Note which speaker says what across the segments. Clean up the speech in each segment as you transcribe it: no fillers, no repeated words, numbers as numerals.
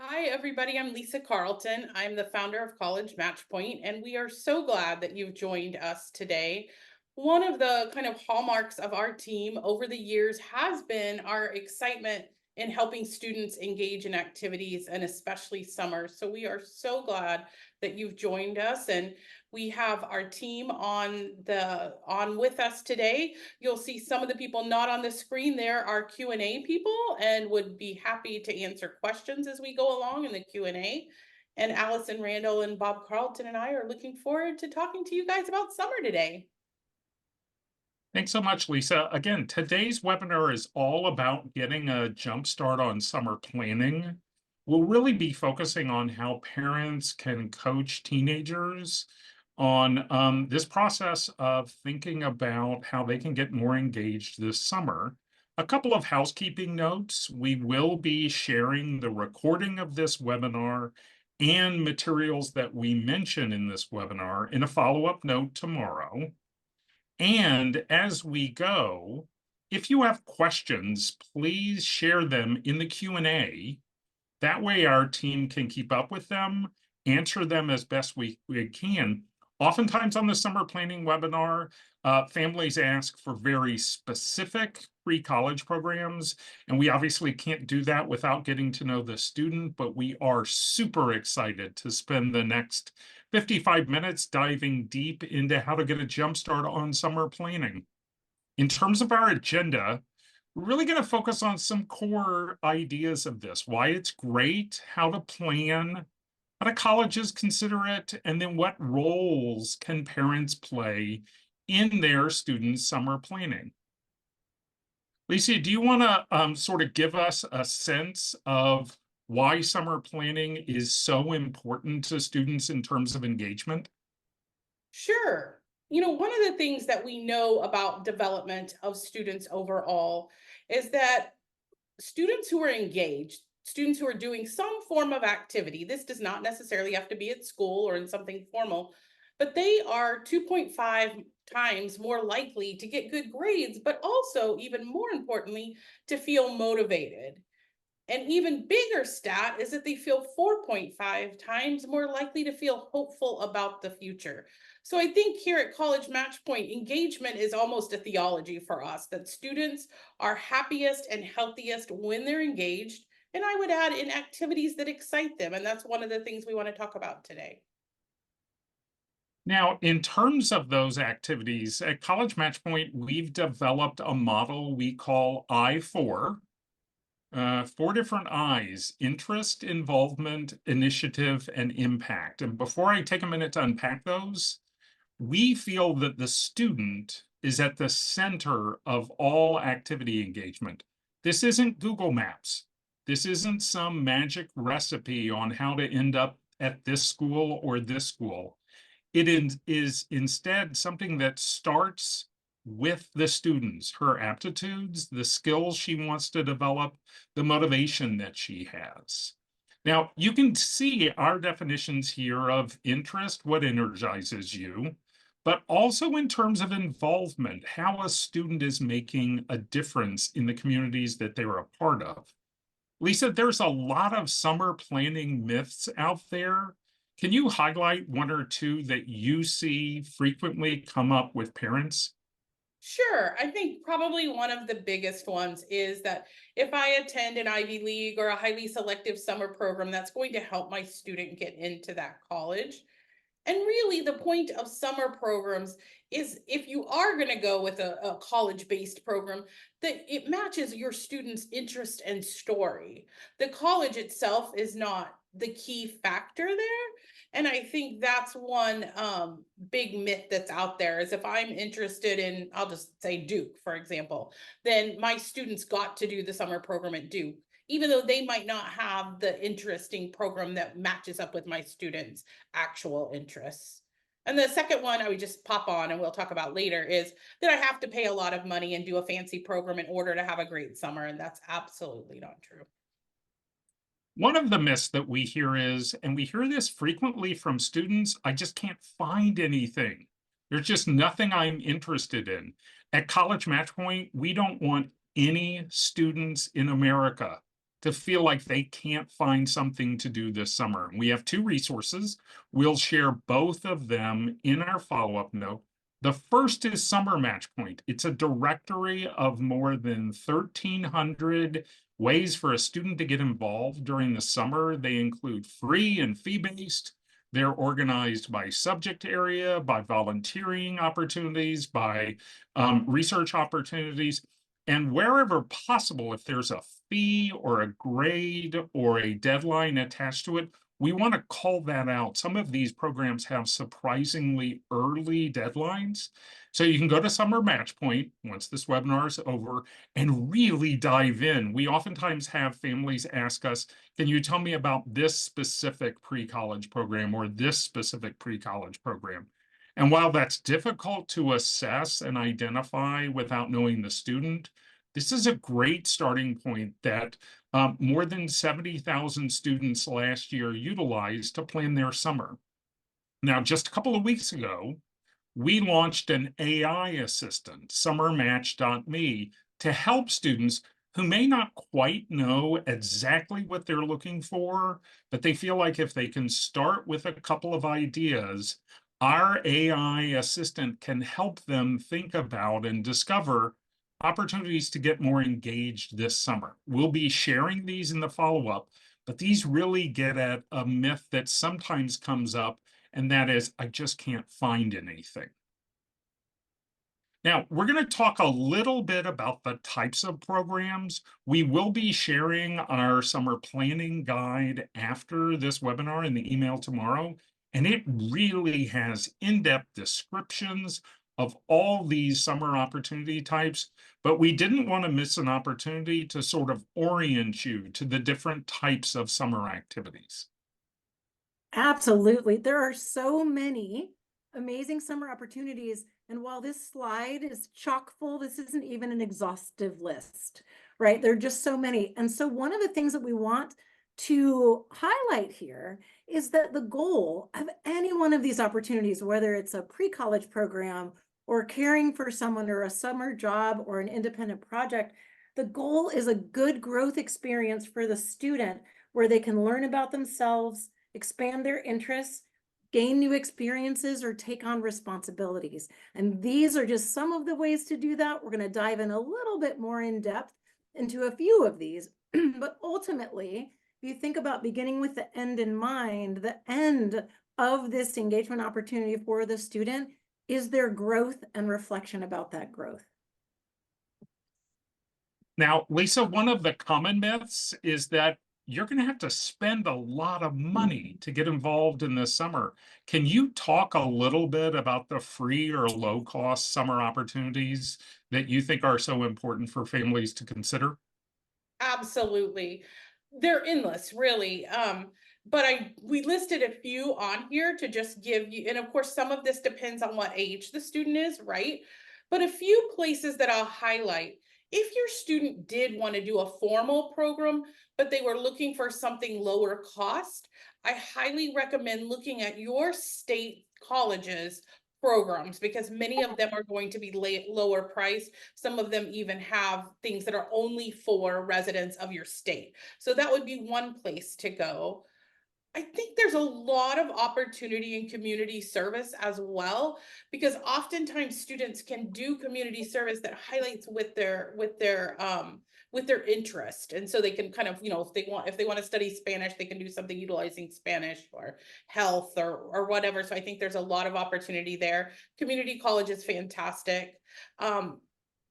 Speaker 1: Hi, everybody. I'm Lisa Carlton. I'm the founder of College Matchpoint, and we are so glad that you've joined us today. One of the kind of hallmarks of our team over the years has been our excitement in helping students engage in activities and especially summer. So we are so glad that you've joined us, and we have our team on with us today. You'll see some of the people not on the screen there are Q&A people and would be happy to answer questions as we go along in the Q&A. And Allison Randall and Bob Carlton and I are looking forward to talking to you guys about summer today.
Speaker 2: Thanks so much, Lisa. Again, today's webinar is all about getting a jump start on summer planning. We'll really be focusing on how parents can coach teenagers on this process of thinking about how they can get more engaged this summer. A couple of housekeeping notes. We will be sharing the recording of this webinar and materials that we mention in this webinar in a follow-up note tomorrow. And as we go, if you have questions, please share them in the Q&A. That way our team can keep up with them, answer them as best we can. Oftentimes on the summer planning webinar, families ask for very specific pre-college programs, and we obviously can't do that without getting to know the student, but we are super excited to spend the next 55 minutes diving deep into how to get a jump start on summer planning. In terms of our agenda, we're really going to focus on some core ideas of this, why it's great, how to plan, how do colleges consider it, and then what roles can parents play in their students' summer planning. Lisa, do you want to sort of give us a sense of why summer planning is so important to students in terms of engagement?
Speaker 1: Sure. One of the things that we know about development of students overall is that students who are engaged, students who are doing some form of activity, this does not necessarily have to be at school or in something formal, but they are 2.5 times more likely to get good grades, but also, even more importantly, to feel motivated. An even bigger stat is that they feel 4.5 times more likely to feel hopeful about the future. So I think here at College Matchpoint, engagement is almost a theology for us that students are happiest and healthiest when they're engaged. And I would add in activities that excite them. And that's one of the things we want to talk about today.
Speaker 2: Now, in terms of those activities, at College Matchpoint, we've developed a model we call I4, four different I's: interest, involvement, initiative, and impact. And before I take a minute to unpack those, we feel that the student is at the center of all activity engagement. This isn't Google Maps. This isn't some magic recipe on how to end up at this school or this school. Is instead something that starts with the students, her aptitudes, the skills she wants to develop, the motivation that she has. Now, you can see our definitions here of interest, what energizes you, but also in terms of involvement, how a student is making a difference in the communities that they're a part of. Lisa, there's a lot of summer planning myths out there. Can you highlight one or two that you see frequently come up with parents?
Speaker 1: Sure. I think probably one of the biggest ones is that if I attend an Ivy League or a highly selective summer program, that's going to help my student get into that college. And really, the point of summer programs is if you are going to go with a college based program, that it matches your student's interest and story. The college itself is not the key factor there. And I think that's one big myth that's out there is if I'm interested in, I'll just say Duke, for example, then my students got to do the summer program at Duke even though they might not have the interesting program that matches up with my students' actual interests. And the second one I would just pop on and we'll talk about later is that I have to pay a lot of money and do a fancy program in order to have a great summer. And that's absolutely not true.
Speaker 2: One of the myths that we hear is, and we hear this frequently from students, I just can't find anything. There's just nothing I'm interested in. At College Matchpoint, we don't want any students in America to feel like they can't find something to do this summer. We have two resources. We'll share both of them in our follow-up note. The first is Summer Match Point. It's a directory of more than 1,300 ways for a student to get involved during the summer. They include free and fee-based. They're organized by subject area, by volunteering opportunities, by research opportunities. And wherever possible, if there's a fee or a grade or a deadline attached to it, we want to call that out. Some of these programs have surprisingly early deadlines. So you can go to Summer Match Point once this webinar is over and really dive in. We oftentimes have families ask us, can you tell me about this specific pre-college program or this specific pre-college program? And while that's difficult to assess and identify without knowing the student, this is a great starting point that more than 70,000 students last year utilized to plan their summer. Now, just a couple of weeks ago, we launched an AI assistant, summermatch.me, to help students who may not quite know exactly what they're looking for, but they feel like if they can start with a couple of ideas, our AI assistant can help them think about and discover opportunities to get more engaged this summer. We'll be sharing these in the follow-up, but these really get at a myth that sometimes comes up, and that is, I just can't find anything. Now, we're going to talk a little bit about the types of programs. We will be sharing our summer planning guide after this webinar in the email tomorrow, and it really has in-depth descriptions of all these summer opportunity types, but we didn't want to miss an opportunity to sort of orient you to the different types of summer activities.
Speaker 3: Absolutely. There are so many amazing summer opportunities. And while this slide is chock full, this isn't even an exhaustive list, right? There are just so many. And so one of the things that we want to highlight here is that the goal of any one of these opportunities, whether it's a pre-college program or caring for someone or a summer job or an independent project, the goal is a good growth experience for the student where they can learn about themselves, expand their interests, gain new experiences, or take on responsibilities. And these are just some of the ways to do that. We're going to dive in a little bit more in depth into a few of these. But ultimately, if you think about beginning with the end in mind, the end of this engagement opportunity for the student is their growth and reflection about that growth.
Speaker 2: Now, Lisa, one of the common myths is that you're going to have to spend a lot of money to get involved in this summer. Can you talk a little bit about the free or low-cost summer opportunities that you think are so important for families to consider?
Speaker 1: Absolutely. They're endless, really. But we listed a few on here to just give you, and of course, some of this depends on what age the student is, right? But a few places that I'll highlight. If your student did want to do a formal program, but they were looking for something lower cost, I highly recommend looking at your state colleges programs because many of them are going to be lower price. Some of them even have things that are only for residents of your state. So that would be one place to go. I think there's a lot of opportunity in community service as well, because oftentimes students can do community service that highlights with their interest. And so they can kind of, if they want to study Spanish, they can do something utilizing Spanish or health or whatever. So I think there's a lot of opportunity there. Community college is fantastic.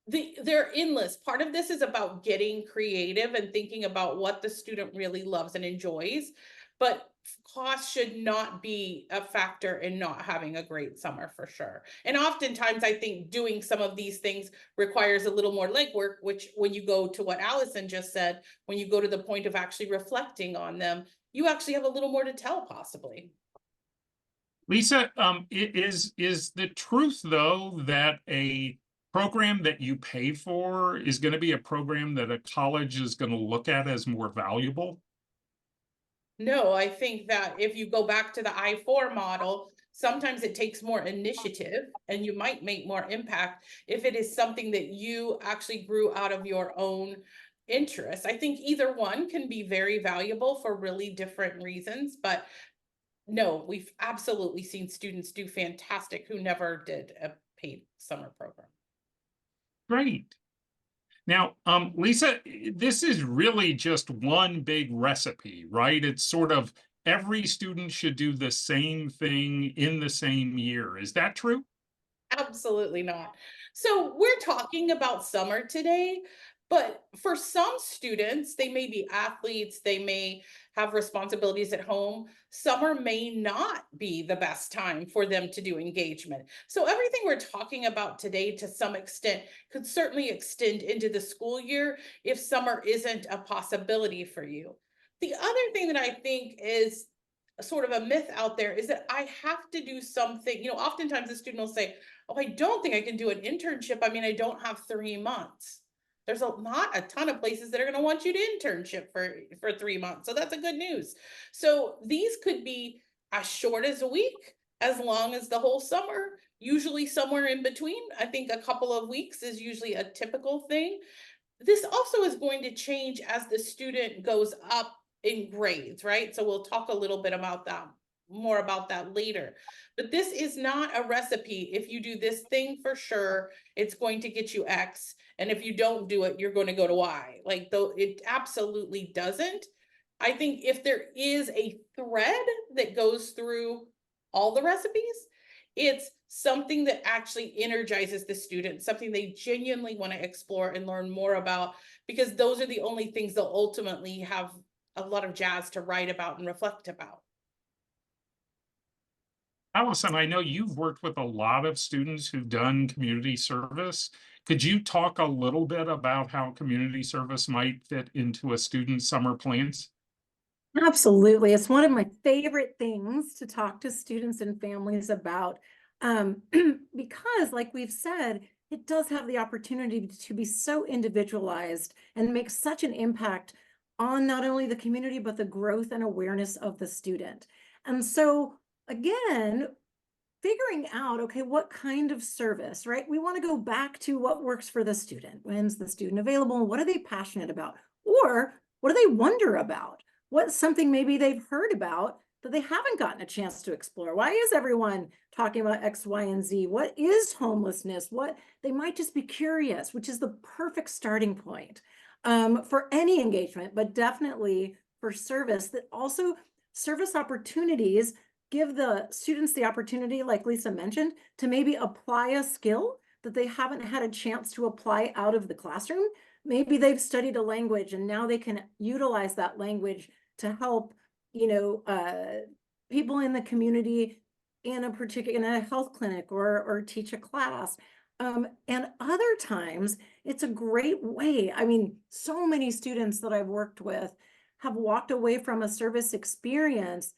Speaker 1: They're endless. Part of this is about getting creative and thinking about what the student really loves and enjoys, but cost should not be a factor in not having a great summer for sure. And oftentimes I think doing some of these things requires a little more legwork, which when you go to what Allison just said, when you go to the point of actually reflecting on them, you actually have a little more to tell possibly.
Speaker 2: Lisa, is the truth though that a program that you pay for is going to be a program that a college is going to look at as more valuable?
Speaker 1: No, I think that if you go back to the I-4 model, sometimes it takes more initiative and you might make more impact if it is something that you actually grew out of your own interests. I think either one can be very valuable for really different reasons, but no, we've absolutely seen students do fantastic who never did a paid summer program.
Speaker 2: Great. Now, Lisa, this is really just one big recipe, right? It's sort of every student should do the same thing in the same year. Is that true?
Speaker 1: Absolutely not. So we're talking about summer today, but for some students, they may be athletes, they may have responsibilities at home. Summer may not be the best time for them to do engagement. So everything we're talking about today, to some extent, could certainly extend into the school year if summer isn't a possibility for you. The other thing that I think is sort of a myth out there is that I have to do something. Oftentimes the student will say, "Oh, I don't think I can do an internship. I mean, I don't have 3 months." There's not a ton of places that are going to want you to internship for 3 months. So that's a good news. So these could be as short as a week, as long as the whole summer, usually somewhere in between. I think a couple of weeks is usually a typical thing. This also is going to change as the student goes up in grades, right? So we'll talk a little bit about that, more about that later. But this is not a recipe. If you do this thing for sure, it's going to get you X. And if you don't do it, you're going to go to Y. Like, though, it absolutely doesn't. I think if there is a thread that goes through all the recipes, it's something that actually energizes the student, something they genuinely want to explore and learn more about, because those are the only things they'll ultimately have a lot of jazz to write about and reflect about.
Speaker 2: Allison, I know you've worked with a lot of students who've done community service. Could you talk a little bit about how community service might fit into a student's summer plans?
Speaker 3: Absolutely. It's one of my favorite things to talk to students and families about, because like we've said, it does have the opportunity to be so individualized and make such an impact on not only the community, but the growth and awareness of the student. And so again, figuring out, okay, what kind of service, right? We want to go back to what works for the student. When's the student available? What are they passionate about? Or what do they wonder about? What's something maybe they've heard about that they haven't gotten a chance to explore? Why is everyone talking about X, Y, and Z? What is homelessness? What they might just be curious, which is the perfect starting point for any engagement, but definitely for service. That also service opportunities give the students the opportunity, like Lisa mentioned, to maybe apply a skill that they haven't had a chance to apply out of the classroom. Maybe they've studied a language and now they can utilize that language to help, people in the community in a health clinic or teach a class. And other times it's a great way. I mean, so many students that I've worked with have walked away from a service experience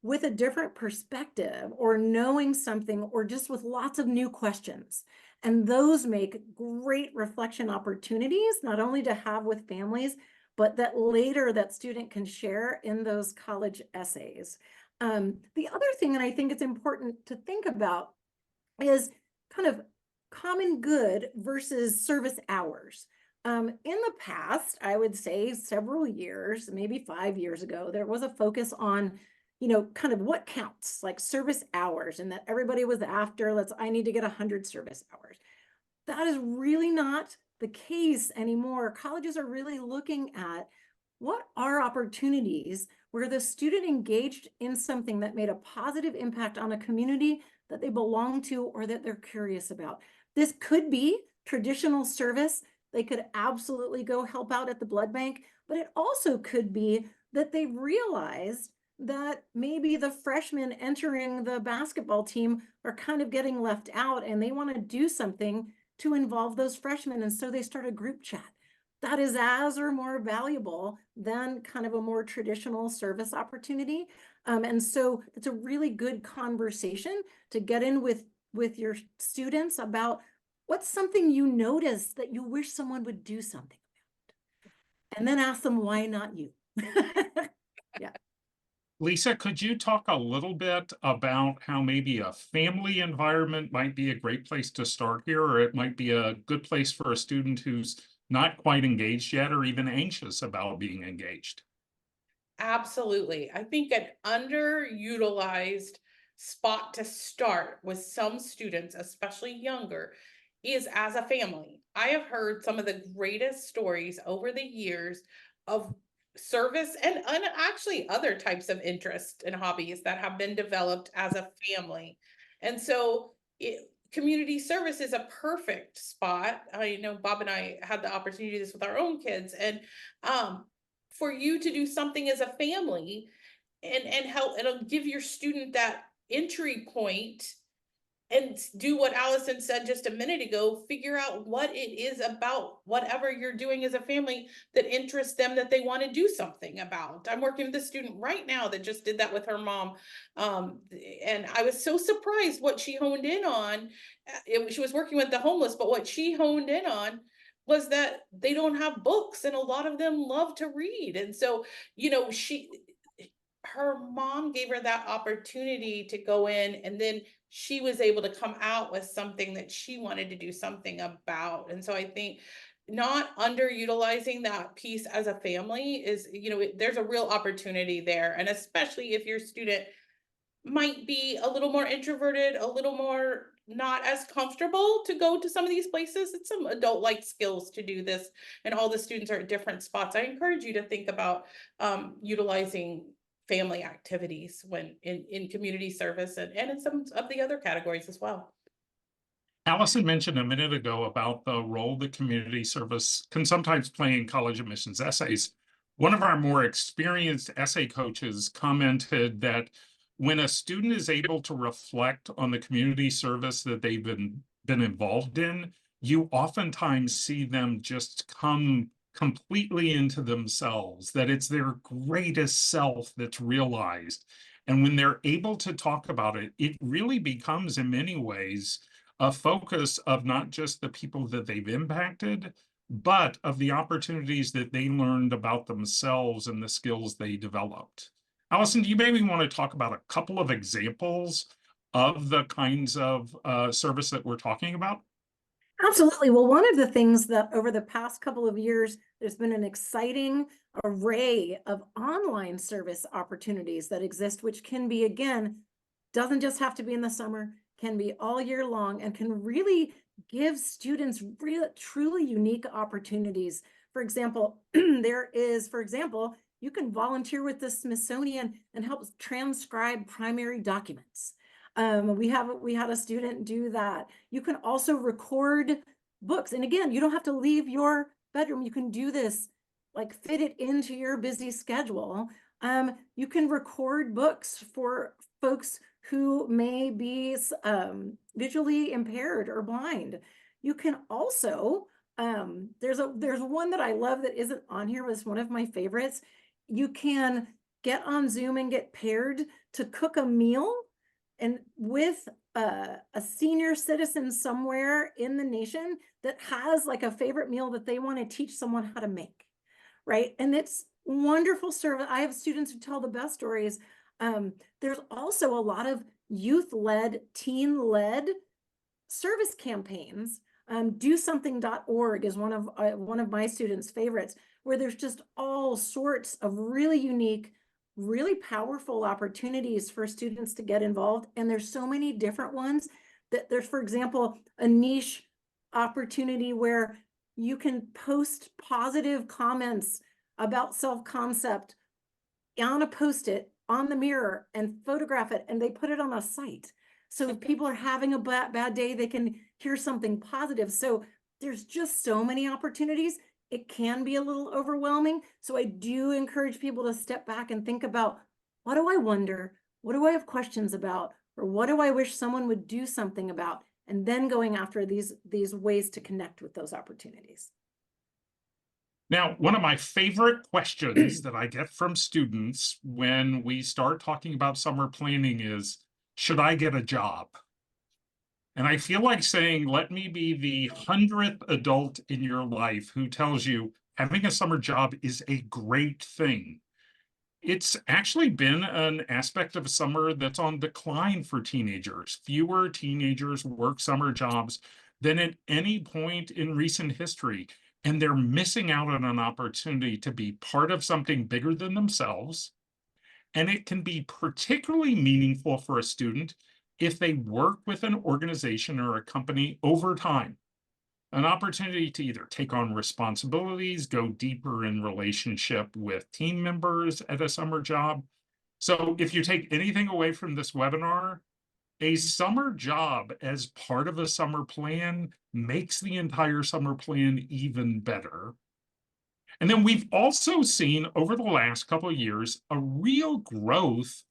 Speaker 3: with a different perspective or knowing something or just with lots of new questions. And those make great reflection opportunities, not only to have with families, but that later that student can share in those college essays. The other thing that I think it's important to think about is kind of common good versus service hours. In the past, I would say several years, maybe 5 years ago, there was a focus on kind of what counts, like service hours, and that everybody was after, I need to get 100 service hours. That is really not the case anymore. Colleges are really looking at what are opportunities where the student engaged in something that made a positive impact on a community that they belong to or that they're curious about. This could be traditional service. They could absolutely go help out at the blood bank, but it also could be that they realized that maybe the freshmen entering the basketball team are kind of getting left out and they want to do something to involve those freshmen. And so they start a group chat. That is as or more valuable than kind of a more traditional service opportunity. And so it's a really good conversation to get in with your students about what's something you notice that you wish someone would do something about. And then ask them, why not you? Yeah.
Speaker 2: Lisa, could you talk a little bit about how maybe a family environment might be a great place to start here, or it might be a good place for a student who's not quite engaged yet or even anxious about being engaged.
Speaker 1: Absolutely. I think an underutilized spot to start with some students, especially younger, is as a family. I have heard some of the greatest stories over the years of service and actually other types of interests and hobbies that have been developed as a family. And so community service is a perfect spot. I know Bob and I had the opportunity to do this with our own kids, and um, for you to do something as a family and help, it'll give your student that entry point and do what Allison said just a minute ago, figure out what it is about whatever you're doing as a family that interests them, that they want to do something about. I'm working with a student right now that just did that with her mom. And I was so surprised what she honed in on. She was working with the homeless, but what she honed in on was that they don't have books and a lot of them love to read. And so, her mom gave her that opportunity to go in, and then she was able to come out with something that she wanted to do something about. And so I think not underutilizing that piece as a family is, there's a real opportunity there. And especially if your student might be a little more introverted, a little more not as comfortable to go to some of these places. It's some adult like skills to do this, and all the students are at different spots. I encourage you to think about utilizing family activities when in community service and in some of the other categories as well.
Speaker 2: Allison mentioned a minute ago about the role that community service can sometimes play in college admissions essays. One of our more experienced essay coaches commented that when a student is able to reflect on the community service that they've been involved in, you oftentimes see them just come completely into themselves, that it's their greatest self that's realized. And when they're able to talk about it, it really becomes, in many ways, a focus of not just the people that they've impacted, but of the opportunities that they learned about themselves and the skills they developed. Allison, do you maybe want to talk about a couple of examples of the kinds of service that we're talking about?
Speaker 3: Absolutely. Well, one of the things that over the past couple of years, there's been an exciting array of online service opportunities that exist, which can be, again, doesn't just have to be in the summer, can be all year long, and can really give students truly unique opportunities. For example, you can volunteer with the Smithsonian and help transcribe primary documents. We had a student do that. You can also record books. And again, you don't have to leave your bedroom. You can do this, like fit it into your busy schedule. You can record books for folks who may be visually impaired or blind. You can also, there's one that I love that isn't on here, but it's one of my favorites. You can get on Zoom and get paired to cook a meal and with a senior citizen somewhere in the nation that has like a favorite meal that they want to teach someone how to make, right? And it's wonderful service. I have students who tell the best stories. There's also a lot of youth-led, teen-led service campaigns. DoSomething.org is one of my students' favorites, where there's just all sorts of really unique, really powerful opportunities for students to get involved. And there's so many different ones that there's, for example, a niche opportunity where you can post positive comments about self-concept on a Post-it on the mirror and photograph it, and they put it on a site. So if people are having a bad day, they can hear something positive. So there's just so many opportunities. It can be a little overwhelming. So I do encourage people to step back and think about, what do I wonder? What do I have questions about? Or what do I wish someone would do something about? And then going after these ways to connect with those opportunities.
Speaker 2: Now, one of my favorite questions that I get from students when we start talking about summer planning is, should I get a job? And I feel like saying, let me be the 100th adult in your life who tells you having a summer job is a great thing. It's actually been an aspect of summer that's on decline for teenagers. Fewer teenagers work summer jobs than at any point in recent history. and they're missing out on an opportunity to be part of something bigger than themselves. And it can be particularly meaningful for a student if they work with an organization or a company over time. An opportunity to either take on responsibilities, go deeper in relationship with team members at a summer job. So if you take anything away from this webinar, a summer job as part of a summer plan makes the entire summer plan even better. And then we've also seen over the last couple of years a real growth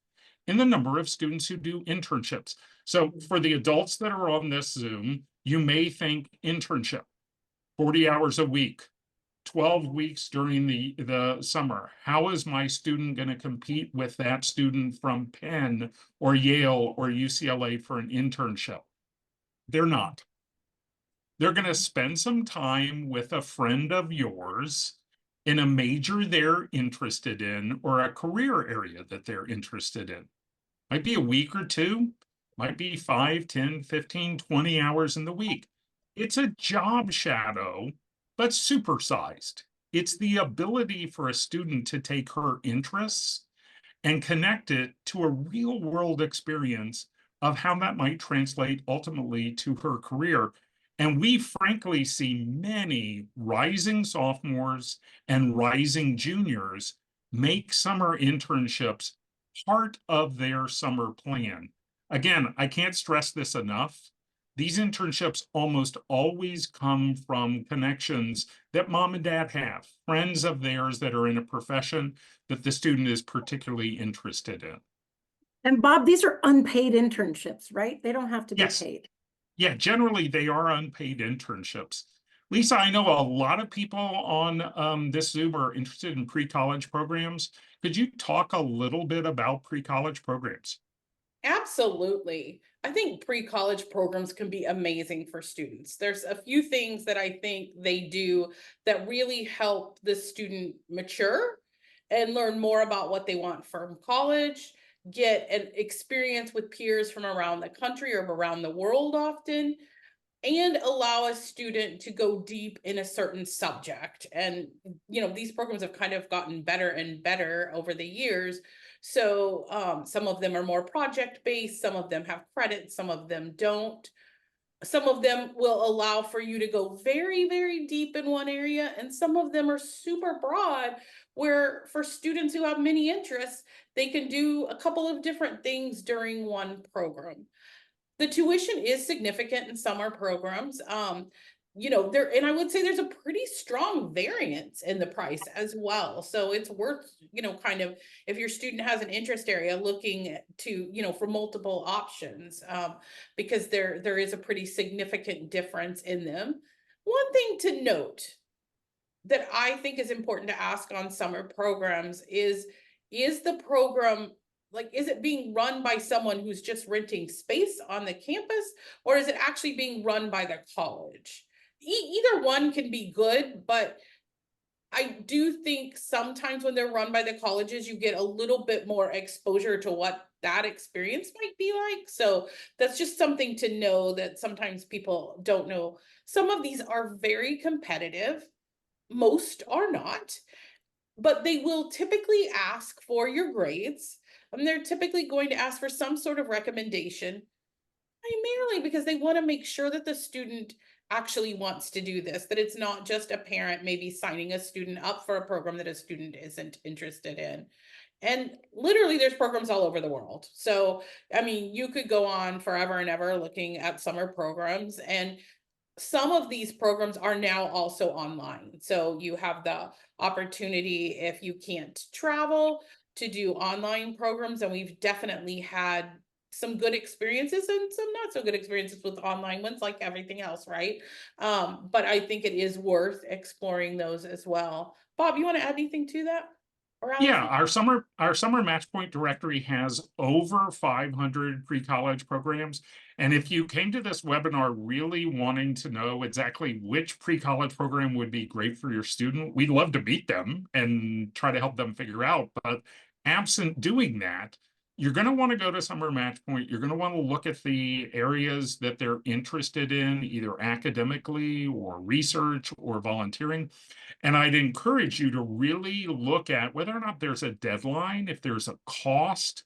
Speaker 2: in the number of students who do internships. So for the adults that are on this Zoom, you may think internship, 40 hours a week, 12 weeks during the summer. How is my student going to compete with that student from Penn or Yale or UCLA for an internship? They're not. They're going to spend some time with a friend of yours in a major they're interested in or a career area that they're interested in. Might be a week or two, might be 5, 10, 15, 20 hours in the week. It's a job shadow, but supersized. It's the ability for a student to take her interests and connect it to a real world experience of how that might translate ultimately to her career. And we frankly see many rising sophomores and rising juniors make summer internships part of their summer plan. Again, I can't stress this enough. These internships almost always come from connections that mom and dad have, friends of theirs that are in a profession that the student is particularly interested in.
Speaker 3: And Bob, these are unpaid internships, right? They don't have to be
Speaker 2: Yes.
Speaker 3: paid.
Speaker 2: Yeah, generally they are unpaid internships. Lisa, I know a lot of people on this Zoom are interested in pre-college programs. Could you talk a little bit about pre-college programs?
Speaker 1: Absolutely. I think pre-college programs can be amazing for students. There's a few things that I think they do that really help the student mature and learn more about what they want from college, get an experience with peers from around the country or around the world often, and allow a student to go deep in a certain subject. And, these programs have kind of gotten better and better over the years. So some of them are more project based, some of them have credits, some of them don't. Some of them will allow for you to go very, very deep in one area, and some of them are super broad, where for students who have many interests, they can do a couple of different things during one program. The tuition is significant in summer programs. There, and I would say there's a pretty strong variance in the price as well. So it's worth, kind of, if your student has an interest area, looking for multiple options, because there is a pretty significant difference in them. One thing to note that I think is important to ask on summer programs is the program, like, is it being run by someone who's just renting space on the campus, or is it actually being run by the college? Either one can be good, but I do think sometimes when they're run by the colleges, you get a little bit more exposure to what that experience might be like. So that's just something to know, that sometimes people don't know. Some of these are very competitive, most are not, but they will typically ask for your grades. And they're typically going to ask for some sort of recommendation, primarily because they want to make sure that the student actually wants to do this, that it's not just a parent maybe signing a student up for a program that a student isn't interested in. And literally, there's programs all over the world. So, I mean, you could go on forever and ever looking at summer programs, and some of these programs are now also online. So you have the opportunity, if you can't travel, to do online programs. And we've definitely had some good experiences and some not so good experiences with online ones, like everything else, right? But I think it is worth exploring those as well. Bob, you want to add anything to that? Or
Speaker 2: Yeah,
Speaker 1: Allison?
Speaker 2: our summer Matchpoint directory has over 500 pre-college programs. And if you came to this webinar really wanting to know exactly which pre-college program would be great for your student, we'd love to meet them and try to help them figure out. But absent doing that, you're going to want to go to Summer Match Point. You're going to want to look at the areas that they're interested in, either academically or research or volunteering. And I'd encourage you to really look at whether or not there's a deadline, if there's a cost.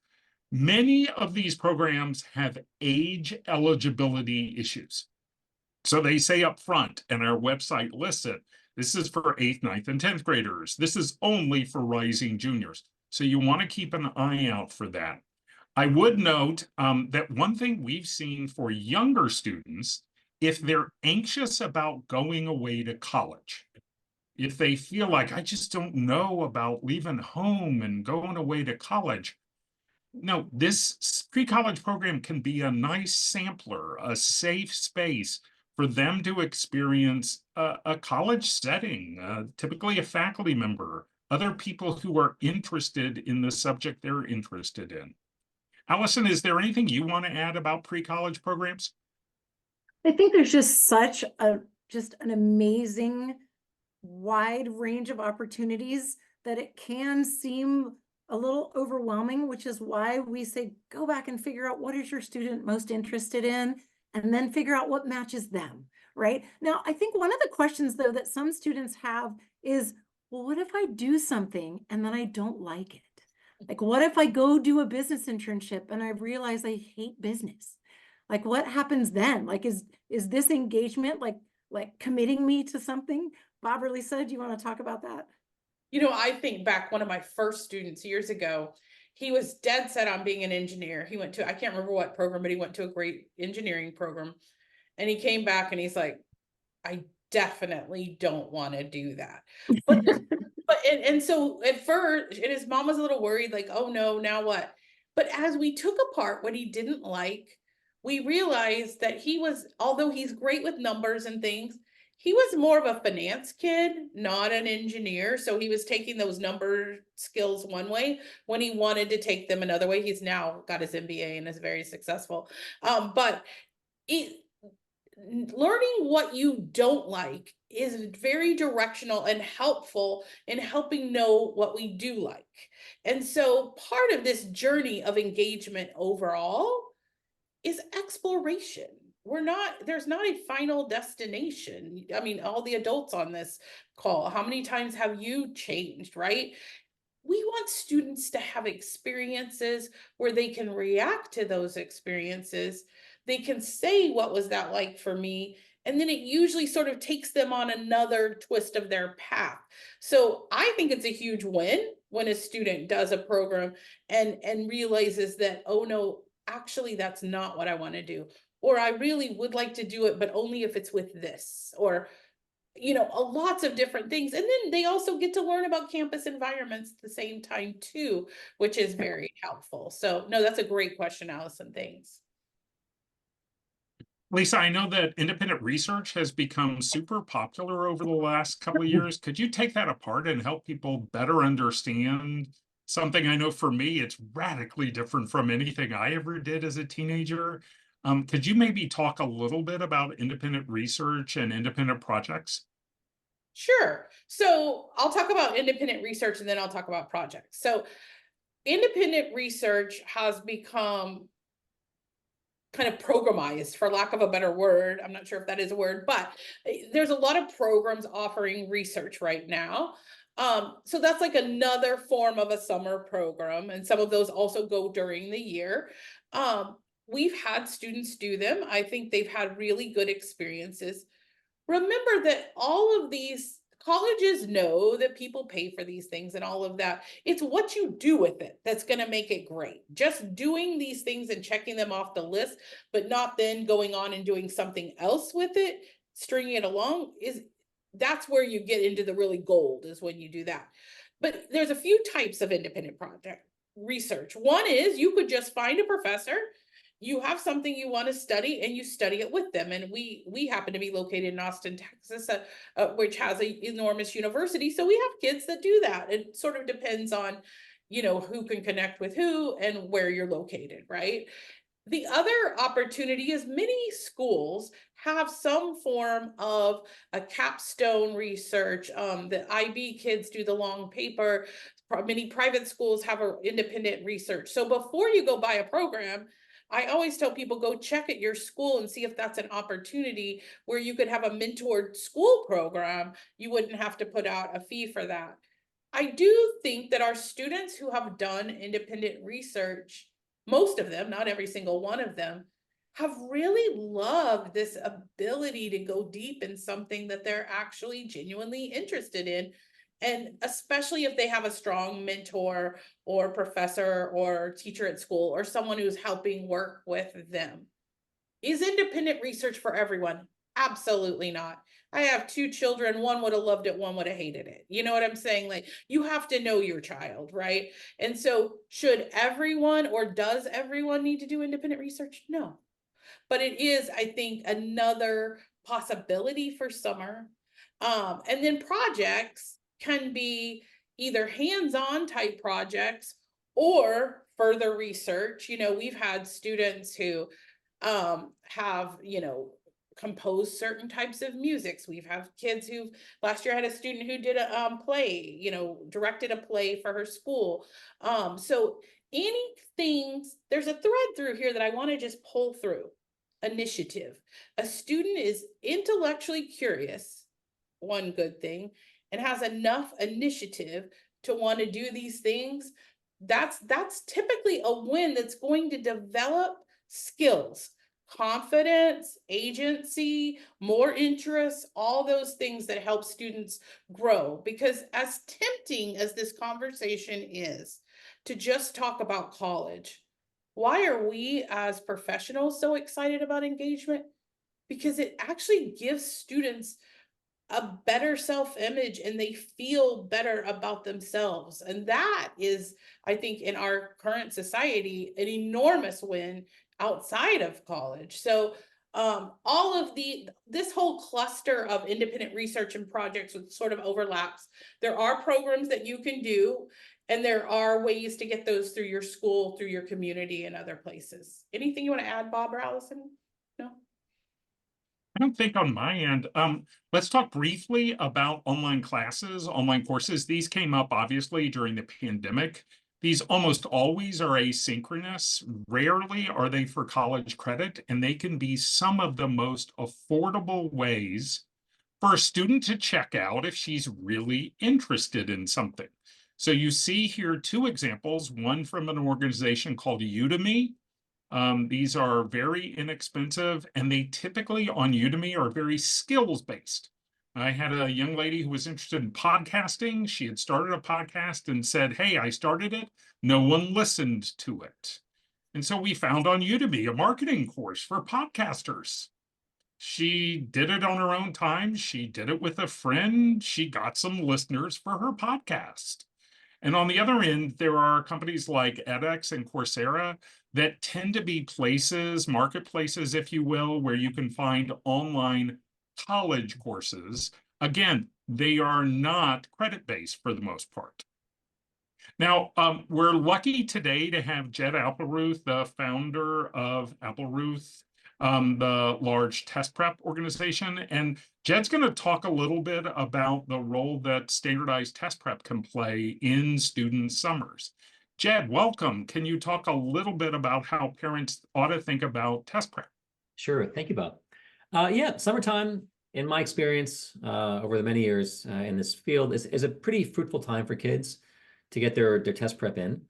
Speaker 2: Many of these programs have age eligibility issues. So they say up front, and our website lists it. This is for 8th, 9th, and 10th graders. This is only for rising juniors. So you want to keep an eye out for that. I would note that one thing we've seen for younger students, if they're anxious about going away to college, if they feel like, I just don't know about leaving home and going away to college, no, this pre-college program can be a nice sampler, a safe space for them to experience a college setting, typically a faculty member, other people who are interested in the subject they're interested in. Allison, is there anything you want to add about pre-college programs?
Speaker 3: I think there's just just an amazing wide range of opportunities that it can seem a little overwhelming, which is why we say go back and figure out what is your student most interested in, and then figure out what matches them, right? Now, I think one of the questions though that some students have is, well, what if I do something and then I don't like it? Like, what if I go do a business internship and I realize I hate business? Like, what happens then? Like, is this engagement like committing me to something? Bob or Lisa, do you want to talk about that?
Speaker 1: You know, I think back one of my first students years ago, he was dead set on being an engineer. He went to, I can't remember what program, but he went to a great engineering program. And he came back and he's like, I definitely don't want to do that. But and so at first, and his mom was a little worried, like, oh no, now what? But as we took apart what he didn't like, we realized that he was, although he's great with numbers and things, he was more of a finance kid, not an engineer. So he was taking those number skills one way when he wanted to take them another way. He's now got his MBA and is very successful. But learning what you don't like is very directional and helpful in helping know what we do like. And so part of this journey of engagement overall is exploration. There's not a final destination. I mean, all the adults on this call, how many times have you changed, right? We want students to have experiences where they can react to those experiences. They can say, what was that like for me? And then it usually sort of takes them on another twist of their path. So I think it's a huge win when a student does a program and realizes that, oh no, actually, that's not what I want to do. Or I really would like to do it, but only if it's with this, or lots of different things. And then they also get to learn about campus environments at the same time too, which is very helpful. So no, that's a great question, Allison. Thanks.
Speaker 2: Lisa, I know that independent research has become super popular over the last couple of years. Could you take that apart and help people better understand something? I know for me, it's radically different from anything I ever did as a teenager. Could you maybe talk a little bit about independent research and independent projects?
Speaker 1: Sure. So I'll talk about independent research and then I'll talk about projects. So independent research has become kind of programized, for lack of a better word. I'm not sure if that is a word, but there's a lot of programs offering research right now. So that's like another form of a summer program, and some of those also go during the year. We've had students do them. I think they've had really good experiences. Remember that all of these colleges know that people pay for these things and all of that. It's what you do with it that's going to make it great. Just doing these things and checking them off the list, but not then going on and doing something else with it, stringing it along, that's where you get into the really gold, is when you do that. But there's a few types of independent project research. One is you could just find a professor, you have something you want to study, and you study it with them. And we happen to be located in Austin, Texas, which has an enormous university. So we have kids that do that. It sort of depends on, who can connect with who and where you're located, right? The other opportunity is many schools have some form of a capstone research. The IB kids do the long paper. Many private schools have a independent research. So before you go buy a program, I always tell people, go check at your school and see if that's an opportunity where you could have a mentored school program. You wouldn't have to put out a fee for that. I do think that our students who have done independent research, most of them, not every single one of them, have really loved this ability to go deep in something that they're actually genuinely interested in. And especially if they have a strong mentor or professor or teacher at school or someone who's helping work with them. Is independent research for everyone? Absolutely not. I have two children. One would have loved it, one would have hated it. You know what I'm saying? Like, you have to know your child, right? And so, should everyone or does everyone need to do independent research? No. But it is, I think, another possibility for summer. And then projects can be either hands-on type projects or further research. You know, we've had students who have, composed certain types of musics. We've had kids who last year had a student who did a play, directed a play for her school. So anything, there's a thread through here that I want to just pull through. Initiative. A student is intellectually curious, one good thing, and has enough initiative to want to do these things. That's typically a win that's going to develop skills, confidence, agency, more interest, all those things that help students grow. Because as tempting as this conversation is to just talk about college, why are we as professionals so excited about engagement? Because it actually gives students a better self-image and they feel better about themselves. And that is, I think, in our current society, an enormous win outside of college. So all of this whole cluster of independent research and projects with sort of overlaps. There are programs that you can do, and there are ways to get those through your school, through your community, and other places. Anything you want to add, Bob or Allison? No?
Speaker 2: I don't think on my end. Let's talk briefly about online classes, online courses. These came up obviously during the pandemic. These almost always are asynchronous. Rarely are they for college credit, and they can be some of the most affordable ways for a student to check out if she's really interested in something. So you see here two examples, one from an organization called Udemy. These are very inexpensive, and they typically on Udemy are very skills-based. I had a young lady who was interested in podcasting. She had started a podcast and said, hey, I started it. No one listened to it. And so we found on Udemy a marketing course for podcasters. She did it on her own time. She did it with a friend. She got some listeners for her podcast. And on the other end, there are companies like edX and Coursera that tend to be places, marketplaces, if you will, where you can find online college courses. Again, they are not credit-based for the most part. Now, we're lucky today to have Jed Appleruth, the founder of Appleruth, the large test prep organization. And Jed's going to talk a little bit about the role that standardized test prep can play in student summers. Jed, welcome. Can you talk a little bit about how parents ought to think about test prep?
Speaker 4: Sure. Thank you, Bob. Yeah, summertime, in my experience over the many years in this field, is a pretty fruitful time for kids to get their test prep in,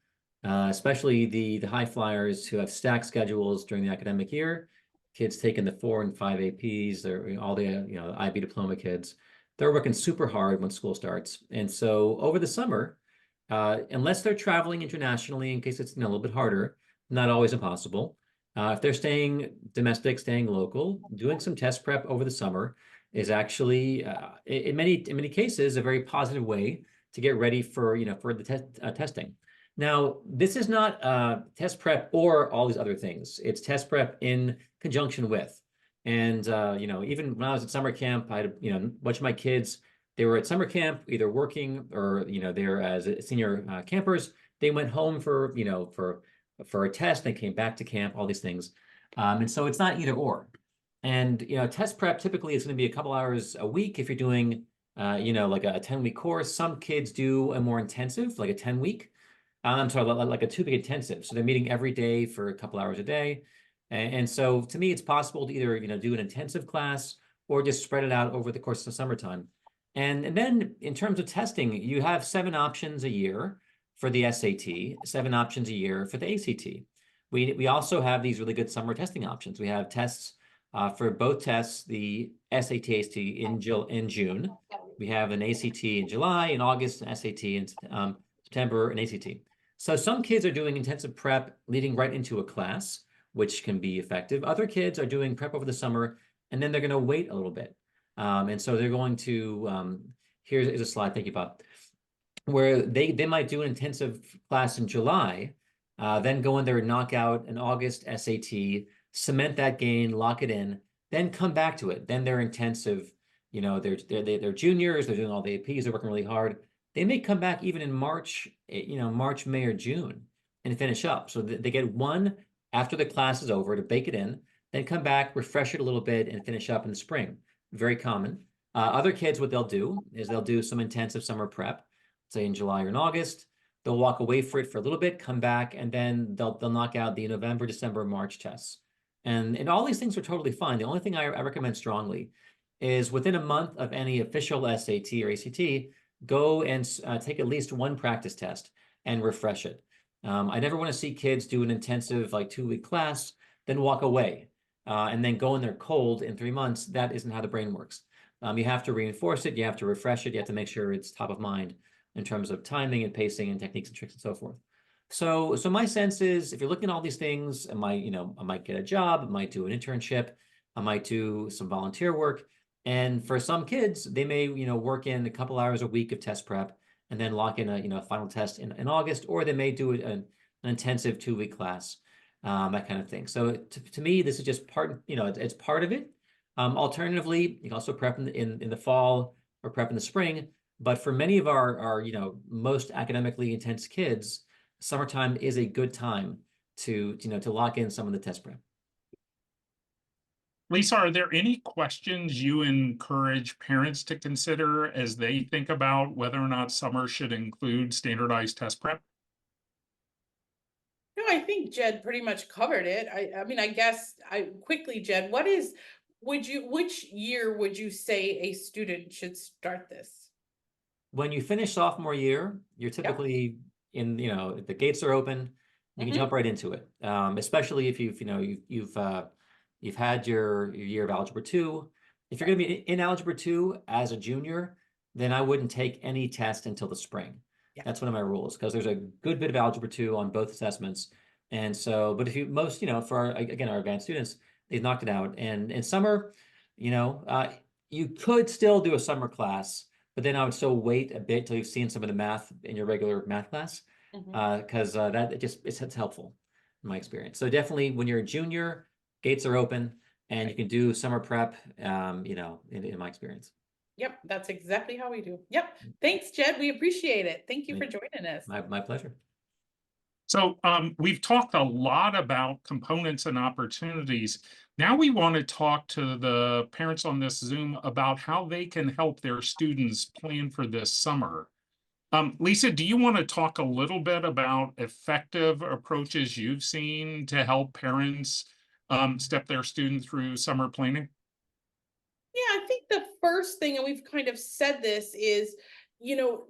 Speaker 4: especially the high flyers who have stacked schedules during the academic year. Kids taking the 4 and 5 APs, or all the IB diploma kids, they're working super hard when school starts. And so over the summer, unless they're traveling internationally, in case it's a little bit harder, not always impossible. If they're staying domestic, staying local, doing some test prep over the summer is actually, in many cases, a very positive way to get ready for the testing. Now, this is not test prep or all these other things. It's test prep in conjunction with. And even when I was at summer camp, I had a bunch of my kids. They were at summer camp, either working or they're as senior campers. They went home for a test. They came back to camp. All these things, and so it's not either or. And test prep typically is going to be a couple hours a week if you're doing like a 10-week course. Some kids do a more intensive, like a 10-week. I'm sorry, like a 2-week intensive. So they're meeting every day for a couple hours a day. And so to me, it's possible to either, do an intensive class or just spread it out over the course of the summertime. And then in terms of testing, you have 7 options a year for the SAT, 7 options a year for the ACT. We also have these really good summer testing options. We have tests for both tests, the SAT, ACT in June. We have an ACT in July, in August, an SAT in September, and ACT. So some kids are doing intensive prep leading right into a class, which can be effective. Other kids are doing prep over the summer, and then they're going to wait a little bit. And so they're going to, here's a slide, thank you, Bob, where they might do an intensive class in July, then go in there and knock out an August SAT, cement that gain, lock it in, then come back to it. Then they're intensive, they're juniors, they're doing all the APs, they're working really hard. They may come back even in March, March, May, or June and finish up. So they get one after the class is over to bake it in, then come back, refresh it a little bit, and finish up in the spring. Very common. Other kids, what they'll do is they'll do some intensive summer prep, say in July or in August. They'll walk away for it for a little bit, come back, and then they'll knock out the November, December, March tests. And all these things are totally fine. The only thing I recommend strongly is within a month of any official SAT or ACT, go and take at least one practice test and refresh it. I never want to see kids do an intensive like 2-week class, then walk away and then go in there cold in 3 months. That isn't how the brain works. You have to reinforce it. You have to refresh it. You have to make sure it's top of mind in terms of timing and pacing and techniques and tricks and so forth. So my sense is if you're looking at all these things, I might get a job, I might do an internship, I might do some volunteer work. And for some kids, they may, work in a couple hours a week of test prep and then lock in a, final test in August, or they may do an intensive 2-week class, that kind of thing. So to me, this is just part, it's part of it. Alternatively, you can also prep in the fall or prep in the spring. But for many of our most academically intense kids, summertime is a good time to lock in some of the test prep.
Speaker 2: Lisa, are there any questions you encourage parents to consider as they think about whether or not summer should include standardized test prep?
Speaker 1: No, I think Jed pretty much covered it. I mean, I guess quickly, Jed, which year would you say a student should start this?
Speaker 4: When you finish sophomore year, you're typically in, the gates are open, you can jump right into it. Especially if you've had your year of Algebra 2. If you're going to be in Algebra 2 as a junior, then I wouldn't take any test until the spring.
Speaker 1: Yeah.
Speaker 4: That's one of my rules because there's a good bit of Algebra 2 on both assessments. And so, but if you for our advanced students, they've knocked it out. And in summer, you could still do a summer class, but then I would still wait a bit till you've seen some of the math in your regular math class, because it's helpful in my experience. So definitely when you're a junior, gates are open and you can do summer prep, in my experience.
Speaker 1: Yep, that's exactly how we do. Yep. Thanks, Jed. We appreciate it. Thank you for joining us.
Speaker 4: My pleasure.
Speaker 2: So we've talked a lot about components and opportunities. Now we want to talk to the parents on this Zoom about how they can help their students plan for this summer. Lisa, do you want to talk a little bit about effective approaches you've seen to help parents step their student through summer planning?
Speaker 1: Yeah, I think the first thing, and we've kind of said this, is,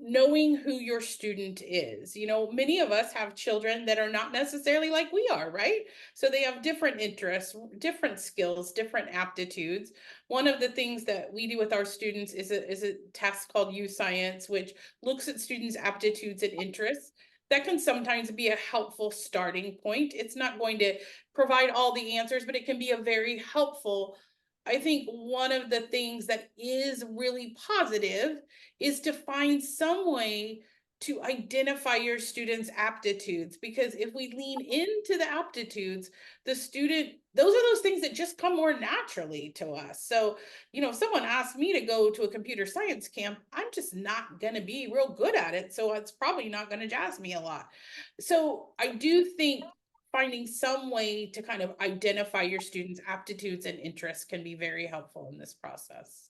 Speaker 1: knowing who your student is. Many of us have children that are not necessarily like we are, right? So they have different interests, different skills, different aptitudes. One of the things that we do with our students is a test called U Science, which looks at students' aptitudes and interests. That can sometimes be a helpful starting point. It's not going to provide all the answers, but it can be a very helpful. I think one of the things that is really positive is to find some way to identify your students' aptitudes, because if we lean into the aptitudes, those are those things that just come more naturally to us. So, if someone asked me to go to a computer science camp, I'm just not going to be real good at it. So it's probably not going to jazz me a lot. So I do think finding some way to kind of identify your students' aptitudes and interests can be very helpful in this process.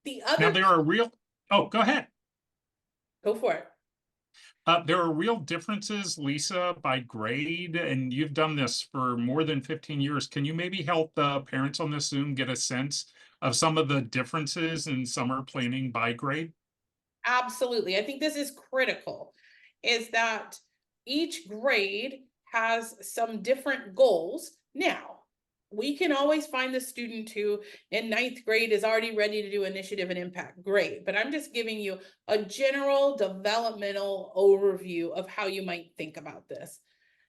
Speaker 1: The
Speaker 2: Now,
Speaker 1: other,
Speaker 2: there are real, oh, go ahead.
Speaker 1: go for it.
Speaker 2: There are real differences, Lisa, by grade, and you've done this for more than 15 years. Can you maybe help the parents on this Zoom get a sense of some of the differences in summer planning by grade?
Speaker 1: Absolutely. I think this is critical, is that each grade has some different goals. Now, we can always find the student who in ninth grade is already ready to do initiative and impact. Great. But I'm just giving you a general developmental overview of how you might think about this.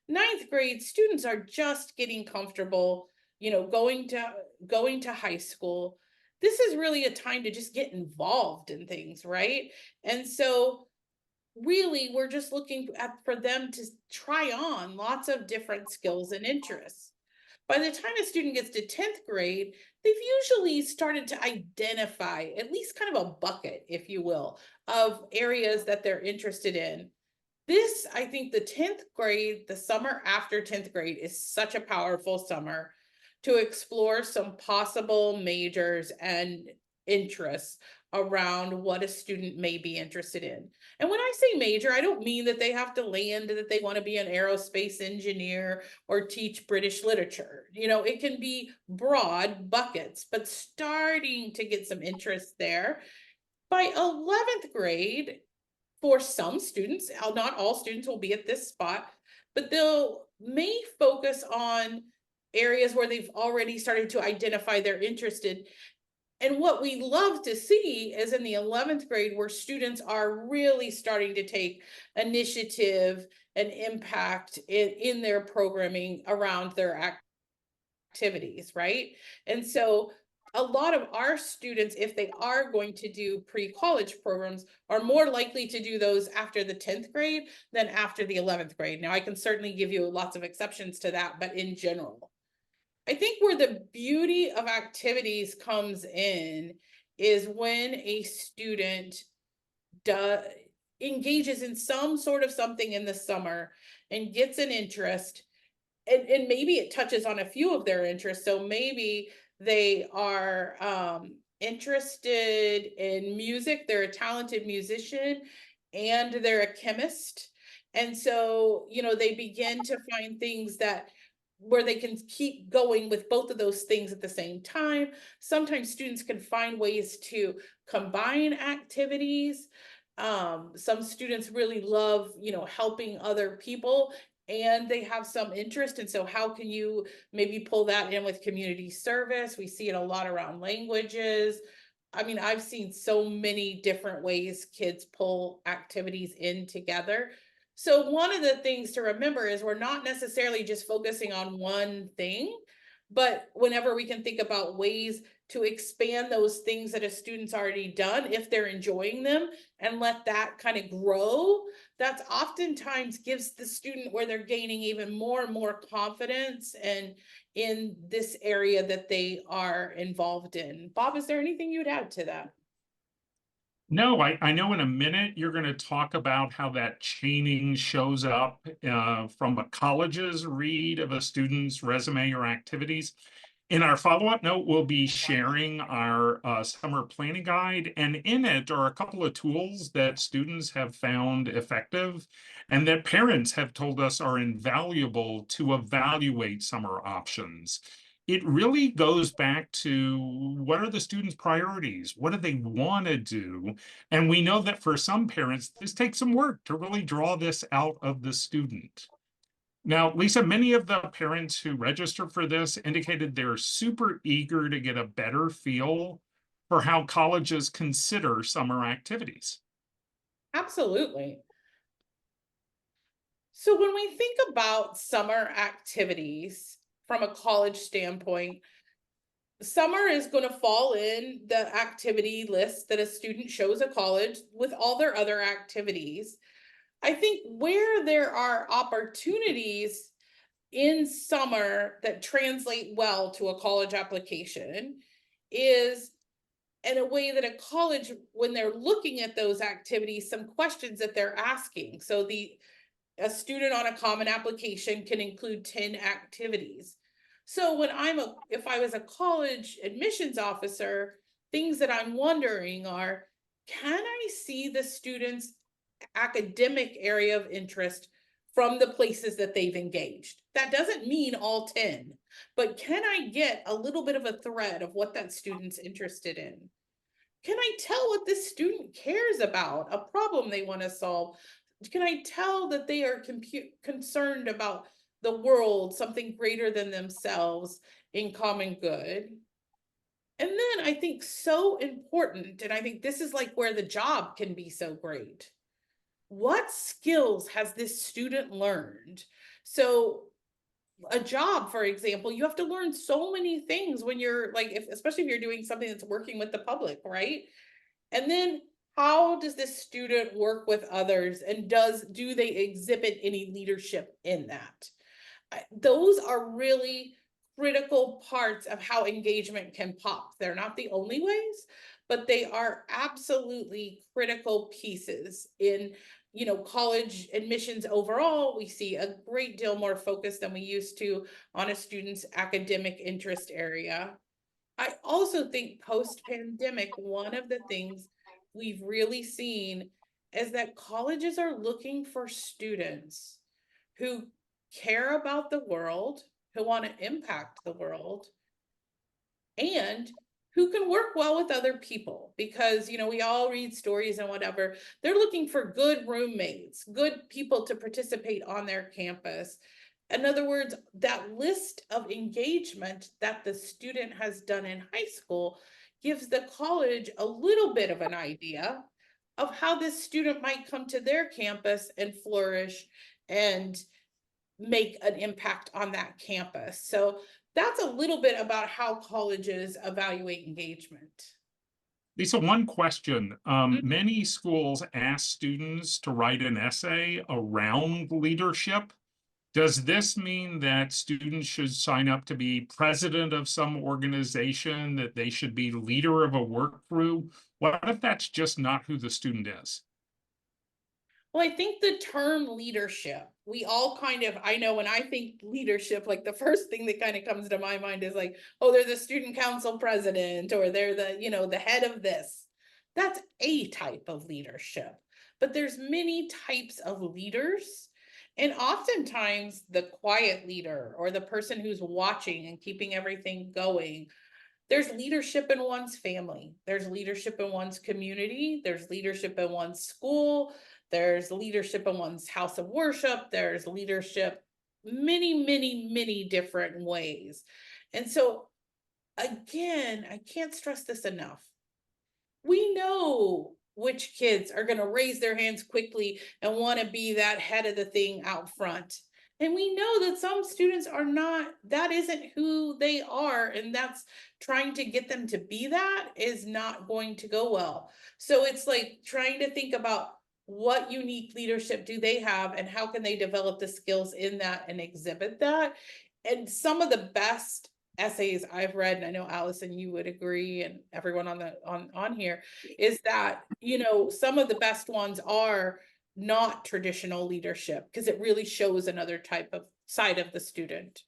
Speaker 1: Ninth grade students are just getting comfortable, going to high school. This is really a time to just get involved in things, right? And so really we're just looking for them to try on lots of different skills and interests. By the time a student gets to 10th grade, they've usually started to identify at least kind of a bucket, if you will, of areas that they're interested in. This, I think the 10th grade, the summer after 10th grade is such a powerful summer to explore some possible majors and interests around what a student may be interested in. And when I say major, I don't mean that they have to land that they want to be an aerospace engineer or teach British literature. It can be broad buckets, but starting to get some interest there. By 11th grade, for some students, not all students will be at this spot, but they'll may focus on areas where they've already started to identify they're interested. And what we love to see is in the 11th grade where students are really starting to take initiative and impact in their programming around their activities, right? And so a lot of our students, if they are going to do pre-college programs, are more likely to do those after the 10th grade than after the 11th grade. Now, I can certainly give you lots of exceptions to that, but in general, I think where the beauty of activities comes in is when a student does engages in some sort of something in the summer and gets an interest, and maybe it touches on a few of their interests. So maybe they are interested in music, they're a talented musician, and they're a chemist. And so, they begin to find things that where they can keep going with both of those things at the same time. Sometimes students can find ways to combine activities. Some students really love, helping other people and they have some interest. And so how can you maybe pull that in with community service? We see it a lot around languages. I mean, I've seen so many different ways kids pull activities in together. So one of the things to remember is we're not necessarily just focusing on one thing, but whenever we can think about ways to expand those things that a student's already done, if they're enjoying them, and let that kind of grow, that's oftentimes gives the student where they're gaining even more and more confidence and in this area that they are involved in. Bob, is there anything you'd add to that?
Speaker 2: No, I know in a minute you're going to talk about how that chaining shows up from a college's read of a student's resume or activities. In our follow-up note, we'll be sharing our summer planning guide, and in it are a couple of tools that students have found effective and that parents have told us are invaluable to evaluate summer options. It really goes back to what are the students' priorities? What do they want to do? And we know that for some parents, this takes some work to really draw this out of the student. Now, Lisa, many of the parents who registered for this indicated they're super eager to get a better feel for how colleges consider summer activities.
Speaker 1: Absolutely. So when we think about summer activities from a college standpoint, summer is going to fall in the activity list that a student shows at college with all their other activities. I think where there are opportunities in summer that translate well to a college application is in a way that a college, when they're looking at those activities, some questions that they're asking. So a student on a common application can include 10 activities. So when if I was a college admissions officer, things that I'm wondering are, can I see the students' academic area of interest from the places that they've engaged? That doesn't mean all 10, but can I get a little bit of a thread of what that student's interested in? Can I tell what this student cares about, a problem they want to solve? Can I tell that they are concerned about the world, something greater than themselves in common good? And then I think so important, and I think this is like where the job can be so great. What skills has this student learned? So a job, for example, you have to learn so many things when you're like, especially if you're doing something that's working with the public, right? And then how does this student work with others, and do they exhibit any leadership in that? Those are really critical parts of how engagement can pop. They're not the only ways, but they are absolutely critical pieces in, college admissions overall. We see a great deal more focus than we used to on a student's academic interest area. I also think post-pandemic, one of the things we've really seen is that colleges are looking for students who care about the world, who want to impact the world, and who can work well with other people, because we all read stories and whatever. They're looking for good roommates, good people to participate on their campus. In other words, that list of engagement that the student has done in high school gives the college a little bit of an idea of how this student might come to their campus and flourish and make an impact on that campus. So that's a little bit about how colleges evaluate engagement.
Speaker 2: Lisa, one question. Many schools ask students to write an essay around leadership. Does this mean that students should sign up to be president of some organization, that they should be leader of a work group? What if that's just not who the student is?
Speaker 1: Well, I think the term leadership, we all I know when I think leadership, like the first thing that kind of comes to my mind is like, oh, they're the student council president, or they're the head of this. That's a type of leadership, but there's many types of leaders. And oftentimes the quiet leader, or the person who's watching and keeping everything going, there's leadership in one's family, there's leadership in one's community, there's leadership in one's school, there's leadership in one's house of worship, there's leadership many different ways. And so again, I can't stress this enough. We know which kids are going to raise their hands quickly and want to be that head of the thing out front. And we know that some students are not, that isn't who they are. And that's trying to get them to be that is not going to go well. So it's like trying to think about what unique leadership do they have and how can they develop the skills in that and exhibit that. And some of the best essays I've read, and I know Allison, you would agree, and everyone on here, is that some of the best ones are not traditional leadership, because it really shows another type of side of the student.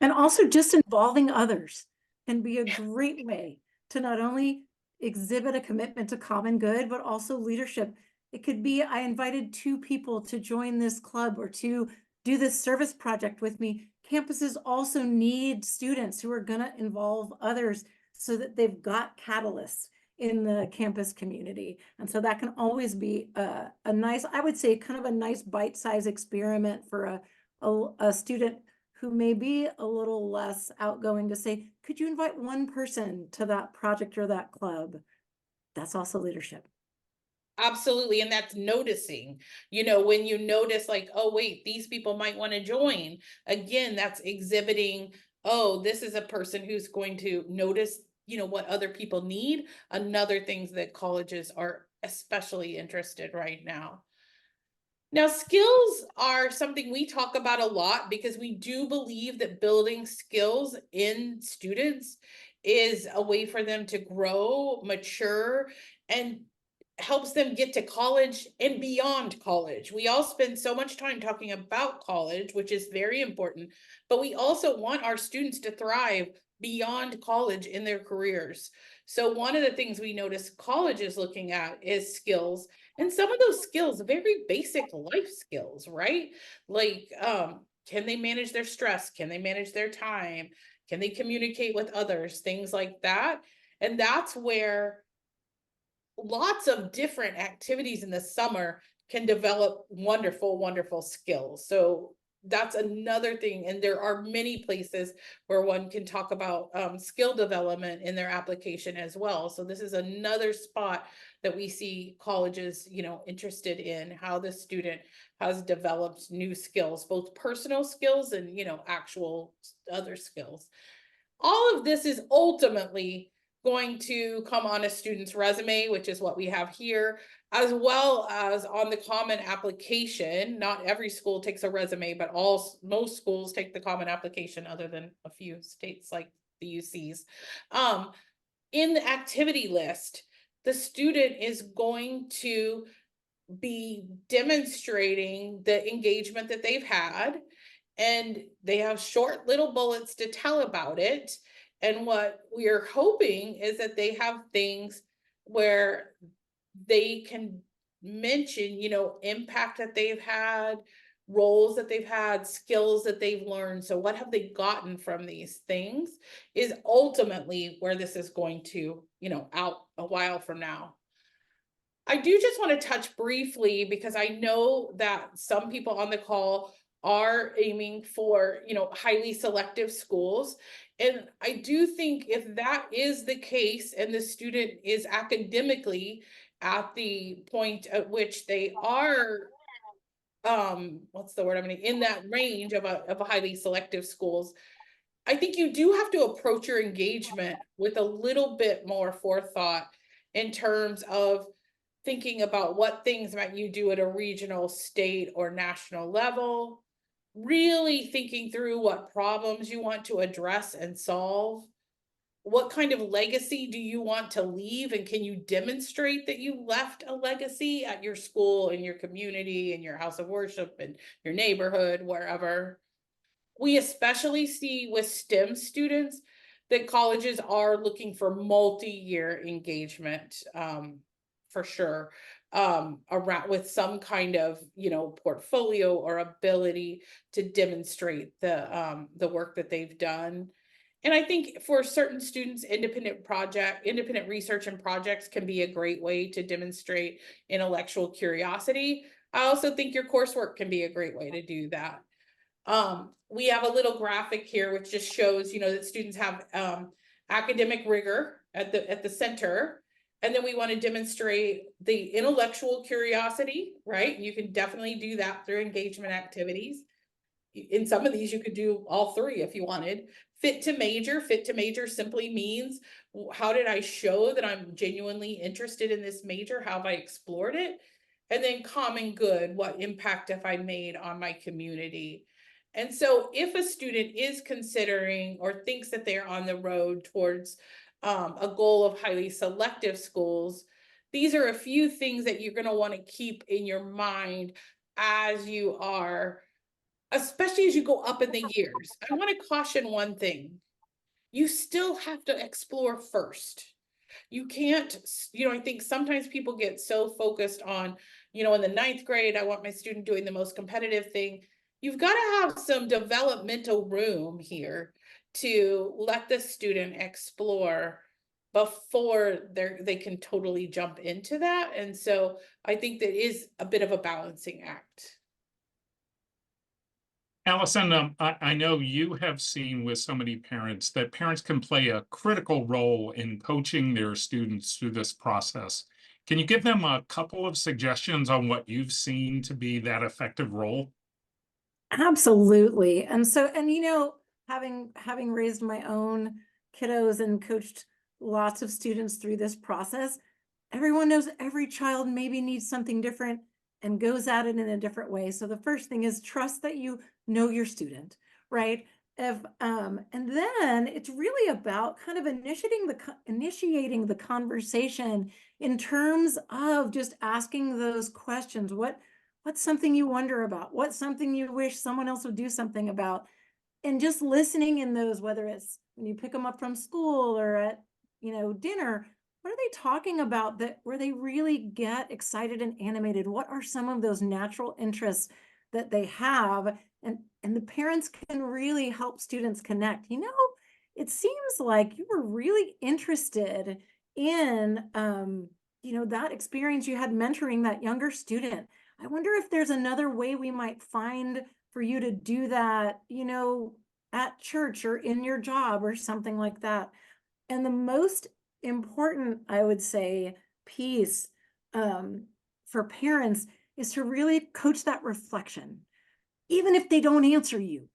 Speaker 3: And also just involving others can be a great way to not only exhibit a commitment to common good, but also leadership. It could be, I invited 2 people to join this club or to do this service project with me. Campuses also need students who are going to involve others so that they've got catalysts in the campus community. And so that can always be a nice, I would say, kind of a nice bite-sized experiment for a student who may be a little less outgoing, to say, could you invite one person to that project or that club? That's also leadership.
Speaker 1: Absolutely. And that's noticing, when you notice like, oh, wait, these people might want to join. Again, that's exhibiting, oh, this is a person who's going to notice, what other people need. Another things that colleges are especially interested right now. Now, skills are something we talk about a lot because we do believe that building skills in students is a way for them to grow, mature, and helps them get to college and beyond college. We all spend so much time talking about college, which is very important, but we also want our students to thrive beyond college in their careers. So one of the things we notice college is looking at is skills, and some of those skills, very basic life skills, right? Like, can they manage their stress? Can they manage their time? Can they communicate with others? Things like that. And that's where lots of different activities in the summer can develop wonderful, wonderful skills. So that's another thing. And there are many places where one can talk about skill development in their application as well. So this is another spot that we see colleges, interested in how the student has developed new skills, both personal skills and, actual other skills. All of this is ultimately going to come on a student's resume, which is what we have here, as well as on the common application. Not every school takes a resume, but most schools take the common application, other than a few states like the UCs. In the activity list, the student is going to be demonstrating the engagement that they've had, and they have short little bullets to tell about it. And what we are hoping is that they have things where they can mention, impact that they've had, roles that they've had, skills that they've learned. So what have they gotten from these things is ultimately where this is going to, out a while from now. I do just want to touch briefly, because I know that some people on the call are aiming for, highly selective schools. And I do think if that is the case and the student is academically at the point at which they are, what's the word I'm going to, in that range of a highly selective schools, I think you do have to approach your engagement with a little bit more forethought in terms of thinking about what things might you do at a regional, state, or national level, really thinking through what problems you want to address and solve. What kind of legacy do you want to leave, and can you demonstrate that you left a legacy at your school, in your community, in your house of worship, in your neighborhood, wherever? We especially see with STEM students that colleges are looking for multi-year engagement, for sure, around with some kind of, portfolio or ability to demonstrate the work that they've done. And I think for certain students, independent research and projects can be a great way to demonstrate intellectual curiosity. I also think your coursework can be a great way to do that. We have a little graphic here which just shows, that students have academic rigor at the center, and then we want to demonstrate the intellectual curiosity, right? You can definitely do that through engagement activities. In some of these, you could do all three if you wanted. Fit to major simply means, how did I show that I'm genuinely interested in this major? How have I explored it? And then common good, what impact have I made on my community? And so if a student is considering or thinks that they're on the road towards a goal of highly selective schools, these are a few things that you're going to want to keep in your mind as you are, especially as you go up in the years. I want to caution one thing. You still have to explore first. You can't, I think sometimes people get so focused on, in the ninth grade, I want my student doing the most competitive thing. You've got to have some developmental room here to let the student explore before they can totally jump into that. And so I think that is a bit of a balancing act.
Speaker 2: Allison, I know you have seen with so many parents that parents can play a critical role in coaching their students through this process. Can you give them a couple of suggestions on what you've seen to be that effective role?
Speaker 3: Absolutely. And so, and having raised my own kiddos and coached lots of students through this process, everyone knows every child maybe needs something different and goes at it in a different way. So the first thing is trust that you know your student, right? And then it's really about kind of initiating the conversation in terms of just asking those questions. What's something you wonder about? What's something you wish someone else would do something about? And just listening in those, whether it's when you pick them up from school or at, dinner, what are they talking about that where they really get excited and animated? What are some of those natural interests that they have? And the parents can really help students connect. It seems like you were really interested in, that experience you had mentoring that younger student. I wonder if there's another way we might find for you to do that, at church or in your job or something like that. And the most important, I would say, piece for parents is to really coach that reflection, even if they don't answer you.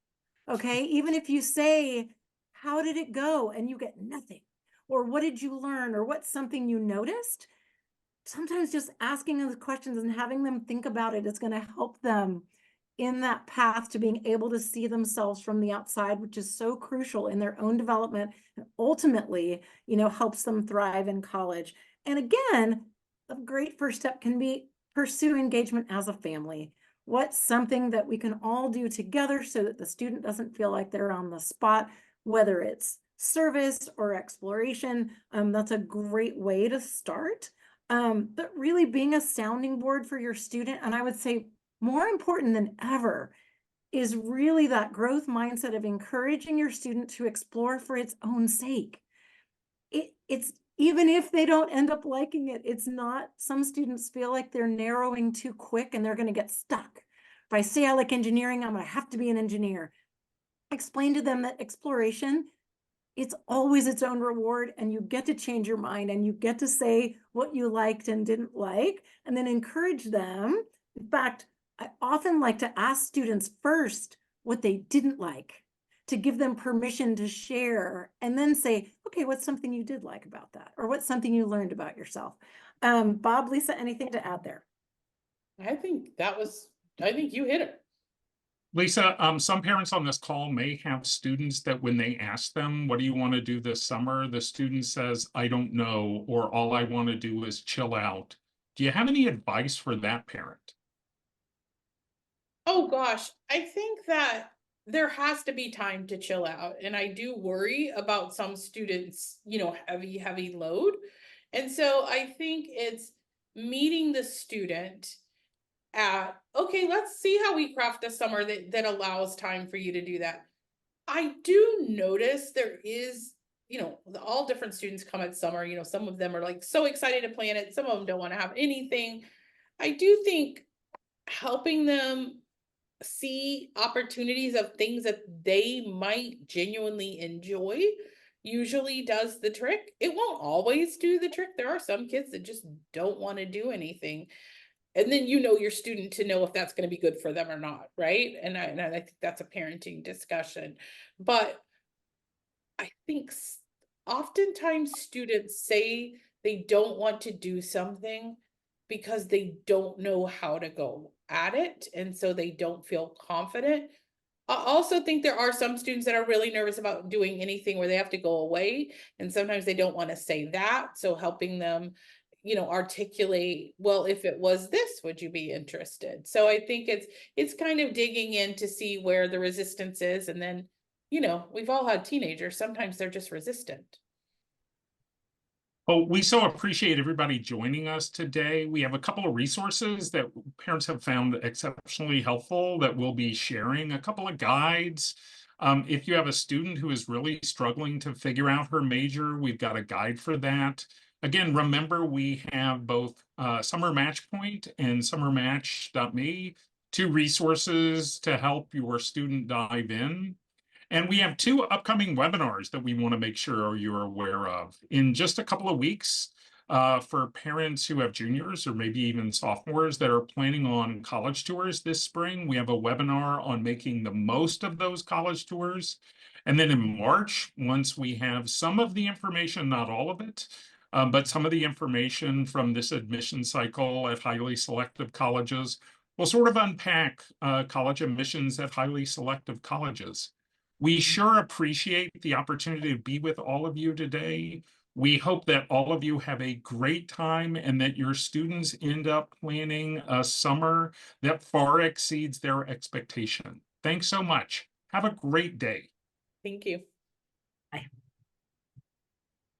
Speaker 3: Okay. Even if you say, how did it go? And you get nothing. Or what did you learn? Or what's something you noticed? Sometimes just asking those questions and having them think about it is going to help them in that path to being able to see themselves from the outside, which is so crucial in their own development and ultimately, helps them thrive in college. And again, a great first step can be pursue engagement as a family. What's something that we can all do together so that the student doesn't feel like they're on the spot, whether it's service or exploration. That's a great way to start. But really being a sounding board for your student, and I would say more important than ever, is really that growth mindset of encouraging your student to explore for its own sake. It's even if they don't end up liking it, it's not, some students feel like they're narrowing too quick and they're going to get stuck. If I say I like engineering, I'm going to have to be an engineer. Explain to them that exploration, it's always its own reward, and you get to change your mind and you get to say what you liked and didn't like, and then encourage them. In fact, I often like to ask students first what they didn't like, to give them permission to share, and then say, okay, what's something you did like about that? Or what's something you learned about yourself? Bob, Lisa, anything to add there?
Speaker 1: I think you hit it.
Speaker 2: Lisa, some parents on this call may have students that when they ask them, what do you want to do this summer? The student says, I don't know, or all I want to do is chill out. Do you have any advice for that parent?
Speaker 1: Oh gosh, I think that there has to be time to chill out. And I do worry about some students, heavy load. And so I think it's meeting the student at, okay, let's see how we craft a summer that allows time for you to do that. I do notice there is, all different students come at summer, some of them are like so excited to plan it. Some of them don't want to have anything. I do think helping them see opportunities of things that they might genuinely enjoy usually does the trick. It won't always do the trick. There are some kids that just don't want to do anything. And then your student to know if that's going to be good for them or not, right? And I think that's a parenting discussion. But I think oftentimes students say they don't want to do something because they don't know how to go at it. And so they don't feel confident. I also think there are some students that are really nervous about doing anything where they have to go away. And sometimes they don't want to say that. So helping them, articulate, well, if it was this, would you be interested? So I think it's kind of digging in to see where the resistance is. And then, we've all had teenagers. Sometimes they're just resistant.
Speaker 2: Oh, we so appreciate everybody joining us today. We have a couple of resources that parents have found exceptionally helpful that we'll be sharing, a couple of guides. If you have a student who is really struggling to figure out her major, we've got a guide for that. Again, remember we have both Summer Match Point and summermatch.me, two resources to help your student dive in. And we have two upcoming webinars that we want to make sure you're aware of. In just a couple of weeks, for parents who have juniors or maybe even sophomores that are planning on college tours this spring, we have a webinar on making the most of those college tours. And then in March, once we have some of the information, not all of it, but some of the information from this admission cycle at highly selective colleges, we'll sort of unpack college admissions at highly selective colleges. We sure appreciate the opportunity to be with all of you today. We hope that all of you have a great time and that your students end up planning a summer that far exceeds their expectation. Thanks so much. Have a great day.
Speaker 1: Thank you.
Speaker 3: Bye.